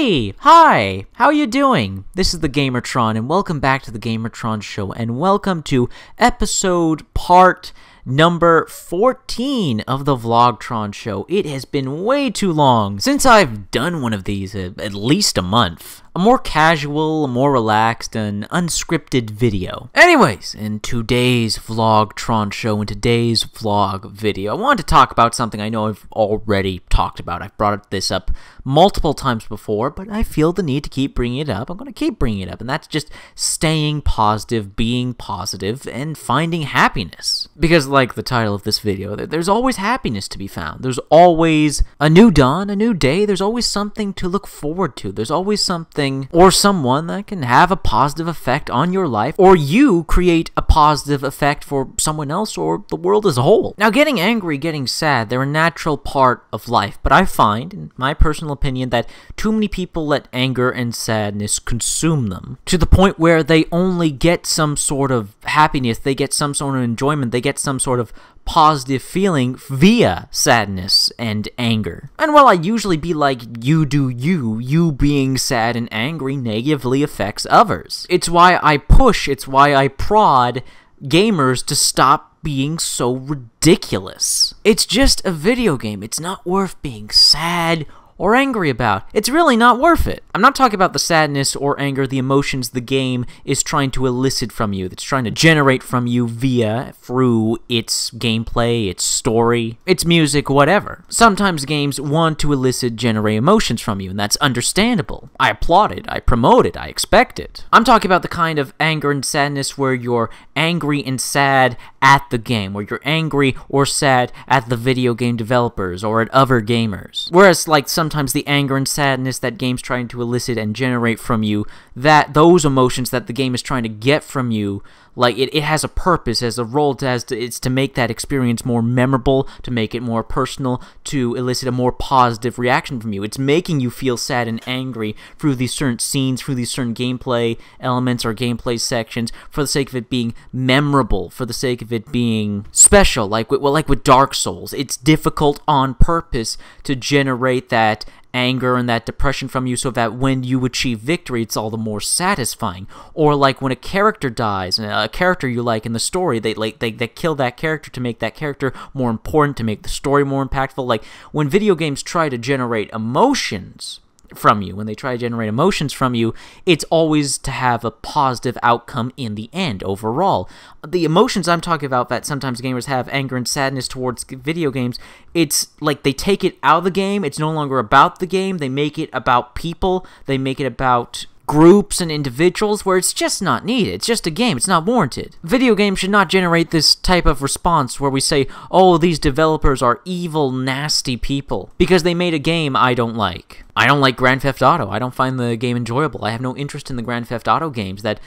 Hey! Hi! How you doing? This is the VlogTron, and welcome back to the VlogTron show, and welcome to part number 14 of the VlogTron show. It has been way too long since I've done one of these, at least a month. A more casual, more relaxed, and unscripted video. Anyways, in today's VlogTron show, in today's vlog video, I wanted to talk about something I know I've already talked about. I've brought this up multiple times before, but I feel the need to keep bringing it up. I'm going to keep bringing it up, and that's just staying positive, being positive, and finding happiness. Because like the title of this video, there's always happiness to be found. There's always a new dawn, a new day. There's always something to look forward to. There's always something or someone that can have a positive effect on your life, or you create a positive effect for someone else or the world as a whole. Now, getting angry, getting sad, they're a natural part of life, but I find, in my personal opinion, that too many people let anger and sadness consume them to the point where they only get some sort of happiness, they get some sort of enjoyment, they get some sort of positive feeling via sadness and anger. And while I usually be like, you do you being sad and angry negatively affects others. It's why I push, it's why I prod gamers to stop being so ridiculous. It's just a video game. It's not worth being sad or angry about. It's really not worth it. I'm not talking about the sadness or anger, the emotions the game is trying to elicit from you, that's trying to generate from you through its gameplay, its story, its music, whatever. Sometimes games want to generate emotions from you, and that's understandable. I applaud it, I promote it, I expect it. I'm talking about the kind of anger and sadness where you're angry and sad at the game, where you're angry or sad at the video game developers or at other gamers. Whereas, like, sometimes the anger and sadness that game's trying to elicit and generate from you, those emotions that the game is trying to get from you, like, it has a purpose, has a role, it's to make that experience more memorable, to make it more personal, to elicit a more positive reaction from you. It's making you feel sad and angry through these certain scenes, through these certain gameplay elements or gameplay sections, for the sake of it being memorable, for the sake of it being special, like with Dark Souls. It's difficult on purpose to generate that anger and that depression from you so that when you achieve victory, it's all the more satisfying. Or like when a character dies, and a character you like in the story, they kill that character to make that character more important, to make the story more impactful. Like when video games try to generate emotions from you, it's always to have a positive outcome in the end, overall. The emotions I'm talking about that sometimes gamers have, anger and sadness towards video games, it's like they take it out of the game, it's no longer about the game, they make it about people, they make it about groups and individuals, where it's just not needed. It's just a game. It's not warranted. Video games should not generate this type of response where we say, oh, these developers are evil, nasty people because they made a game I don't like. I don't like Grand Theft Auto. I don't find the game enjoyable. I have no interest in the Grand Theft Auto games. That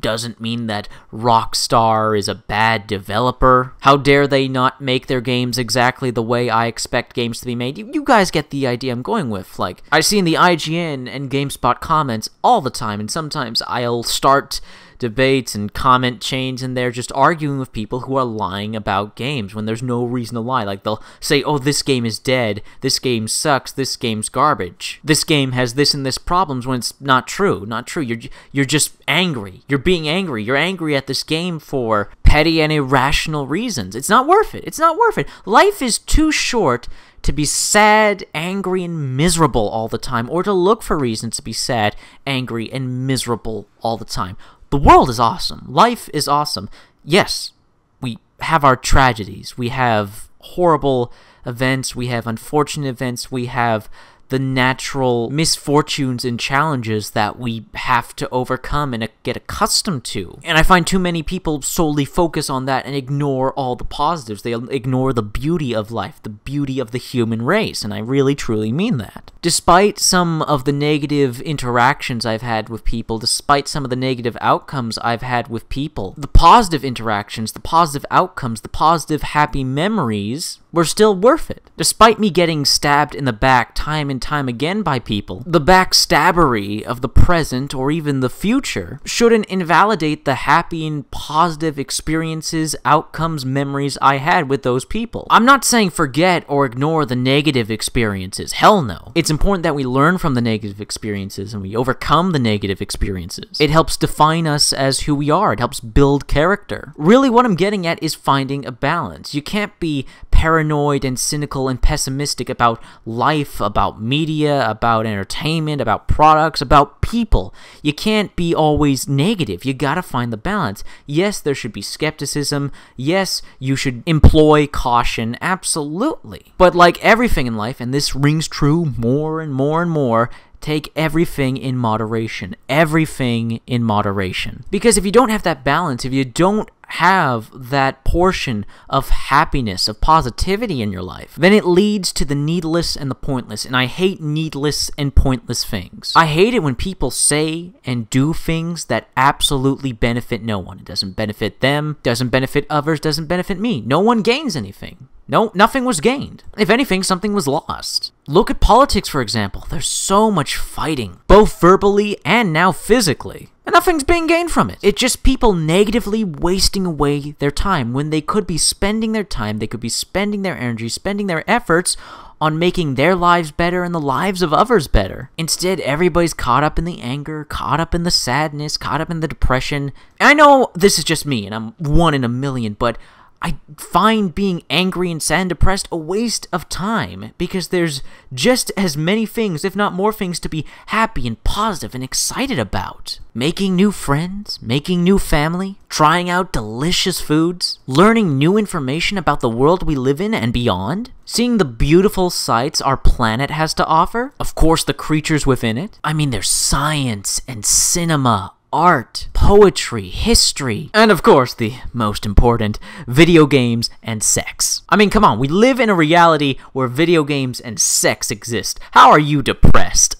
doesn't mean that Rockstar is a bad developer. How dare they not make their games exactly the way I expect games to be made? You guys get the idea I'm going with. Like, I see in the IGN and GameSpot comments all the time, and sometimes I'll start debates and comment chains in there just arguing with people who are lying about games when there's no reason to lie. Like, they'll say, oh, this game is dead, this game sucks, this game's garbage, this game has this and this problems, when it's not true. Not true. You're just angry. You're being angry. You're angry at this game for petty and irrational reasons. It's not worth it. It's not worth it. Life is too short to be sad, angry, and miserable all the time, or to look for reasons to be sad, angry, and miserable all the time. The world is awesome. Life is awesome. Yes, we have our tragedies. We have horrible events. We have unfortunate events. We have the natural misfortunes and challenges that we have to overcome and get accustomed to. And I find too many people solely focus on that and ignore all the positives. They ignore the beauty of life, the beauty of the human race, and I really truly mean that. Despite some of the negative interactions I've had with people, despite some of the negative outcomes I've had with people, the positive interactions, the positive outcomes, the positive happy memories were still worth it. Despite me getting stabbed in the back time and time again by people, the backstabbery of the present or even the future shouldn't invalidate the happy and positive experiences, outcomes, memories I had with those people. I'm not saying forget or ignore the negative experiences. Hell no. It's important that we learn from the negative experiences and we overcome the negative experiences. It helps define us as who we are. It helps build character. Really, what I'm getting at is finding a balance. You can't be paranoid and cynical and pessimistic about life, about media, about entertainment, about products, about people. You can't be always negative. You gotta find the balance. Yes, there should be skepticism. Yes, you should employ caution. Absolutely. But like everything in life, and this rings true more and more and more, take everything in moderation. Everything in moderation. Because if you don't have that balance, if you don't have that portion of happiness, of positivity in your life, then it leads to the needless and the pointless. And I hate needless and pointless things. I hate it when people say and do things that absolutely benefit no one. It doesn't benefit them, doesn't benefit others, doesn't benefit me. No one gains anything. No, nothing was gained. If anything, something was lost. Look at politics, for example. There's so much fighting, both verbally and now physically. And nothing's being gained from it. It's just people negatively wasting away their time when they could be spending their time, they could be spending their energy, spending their efforts on making their lives better and the lives of others better. Instead, everybody's caught up in the anger, caught up in the sadness, caught up in the depression. I know this is just me, and I'm one in a million, but I find being angry and sad and depressed a waste of time because there's just as many things, if not more things, to be happy and positive and excited about. Making new friends, making new family, trying out delicious foods, learning new information about the world we live in and beyond, seeing the beautiful sights our planet has to offer, of course the creatures within it. I mean, there's science and cinema, art, poetry, history, and of course, the most important, video games and sex. I mean, come on, we live in a reality where video games and sex exist. How are you depressed?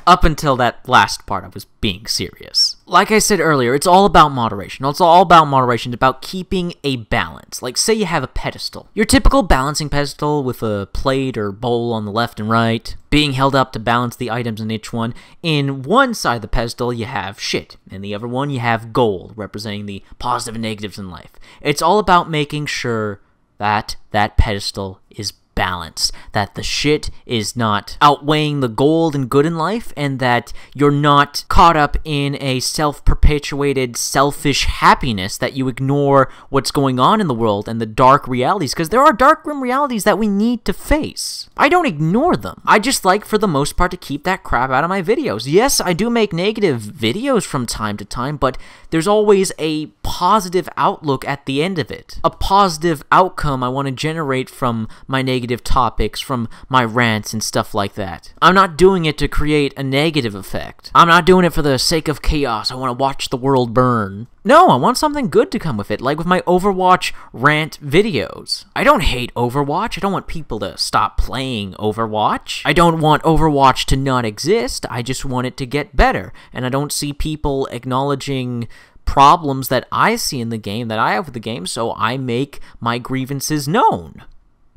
Up until that last part, I was being serious. Like I said earlier, it's all about moderation. It's all about moderation. It's about keeping a balance. Like, say you have a pedestal. Your typical balancing pedestal with a plate or bowl on the left and right, being held up to balance the items in each one. In one side of the pedestal, you have shit. In the other one, you have gold, representing the positive and negatives in life. It's all about making sure that that pedestal is balance, that the shit is not outweighing the gold and good in life, and that you're not caught up in a self-perpetuated, selfish happiness that you ignore what's going on in the world and the dark realities, because there are dark, grim realities that we need to face. I don't ignore them. I just like, for the most part, to keep that crap out of my videos. Yes, I do make negative videos from time to time, but there's always a positive outlook at the end of it. A positive outcome I want to generate from my negative topics, from my rants and stuff like that. I'm not doing it to create a negative effect. I'm not doing it for the sake of chaos. I want to watch the world burn. No, I want something good to come with it, like with my Overwatch rant videos. I don't hate Overwatch. I don't want people to stop playing Overwatch. I don't want Overwatch to not exist. I just want it to get better. And I don't see people acknowledging problems that I see in the game, that I have with the game, so I make my grievances known.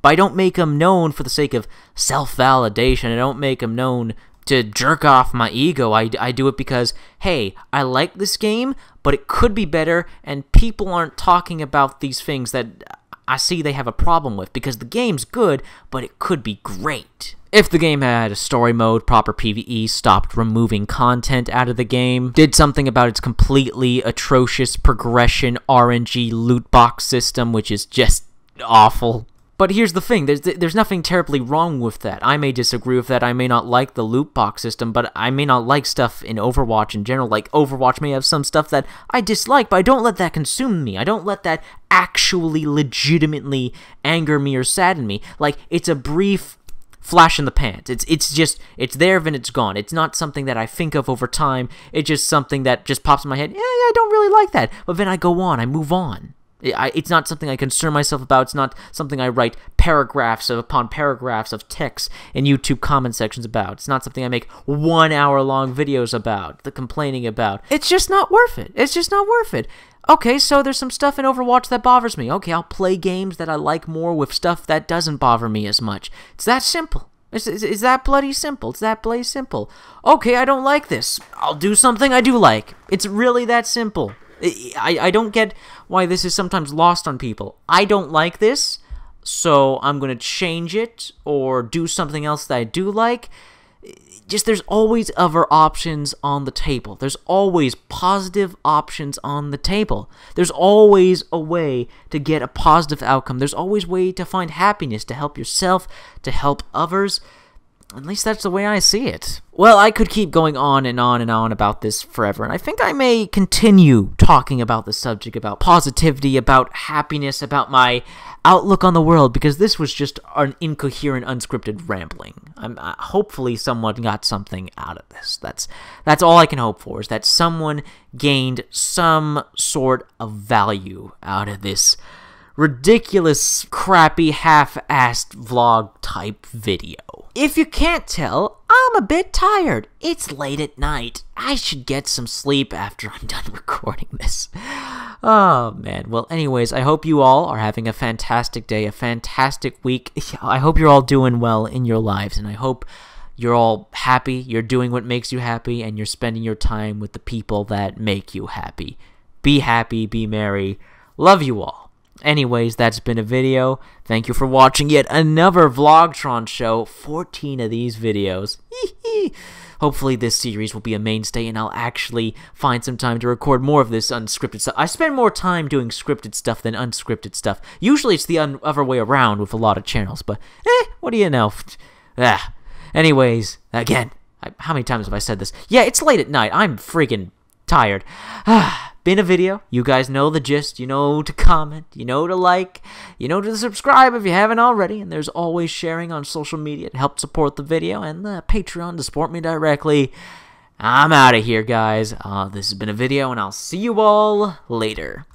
But I don't make them known for the sake of self-validation. I don't make them known to jerk off my ego. I do it because, hey, I like this game, but it could be better, and people aren't talking about these things that I see they have a problem with, because the game's good, but it could be great. If the game had a story mode, proper PvE, stopped removing content out of the game, did something about its completely atrocious progression RNG loot box system, which is just awful. But here's the thing, there's nothing terribly wrong with that. I may disagree with that, I may not like the loot box system, but I may not like stuff in Overwatch in general. Like, Overwatch may have some stuff that I dislike, but I don't let that consume me. I don't let that actually legitimately anger me or sadden me. Like, it's a brief flash in the pants. It's there, then it's gone. It's not something that I think of over time. It's just something that just pops in my head. Yeah, I don't really like that. But then I go on, I move on. It's not something I concern myself about. It's not something I write paragraphs upon paragraphs of text in YouTube comment sections about. It's not something I make 1 hour long videos about, complaining about. It's just not worth it. It's just not worth it. Okay, so there's some stuff in Overwatch that bothers me. Okay, I'll play games that I like more with stuff that doesn't bother me as much. It's that simple. Is that bloody simple? It's that bloody simple. Okay, I don't like this. I'll do something I do like. It's really that simple. I don't get why this is sometimes lost on people. I don't like this, so I'm going to change it or do something else that I do like. Just there's always other options on the table. There's always positive options on the table. There's always a way to get a positive outcome. There's always a way to find happiness, to help yourself, to help others. At least that's the way I see it. Well, I could keep going on and on and on about this forever, and I think I may continue talking about the subject, about positivity, about happiness, about my outlook on the world, because this was just an incoherent, unscripted rambling. Hopefully someone got something out of this. That's all I can hope for, is that someone gained some sort of value out of this ridiculous, crappy, half-assed vlog-type video. If you can't tell, I'm a bit tired. It's late at night. I should get some sleep after I'm done recording this. Oh, man. Well, anyways, I hope you all are having a fantastic day, a fantastic week. I hope you're all doing well in your lives, and I hope you're all happy, you're doing what makes you happy, and you're spending your time with the people that make you happy. Be happy, be merry. Love you all. Anyways, that's been a video. Thank you for watching yet another VlogTron show. 14 of these videos. Hopefully this series will be a mainstay and I'll actually find some time to record more of this unscripted stuff. I spend more time doing scripted stuff than unscripted stuff. Usually it's the other way around with a lot of channels, but what do you know? Anyways, again, how many times have I said this? Yeah, it's late at night. I'm freaking tired. Been a video. You guys know the gist. You know to comment. You know to like. You know to subscribe if you haven't already. And there's always sharing on social media to help support the video. And the Patreon to support me directly. I'm out of here, guys. This has been a video, and I'll see you all later.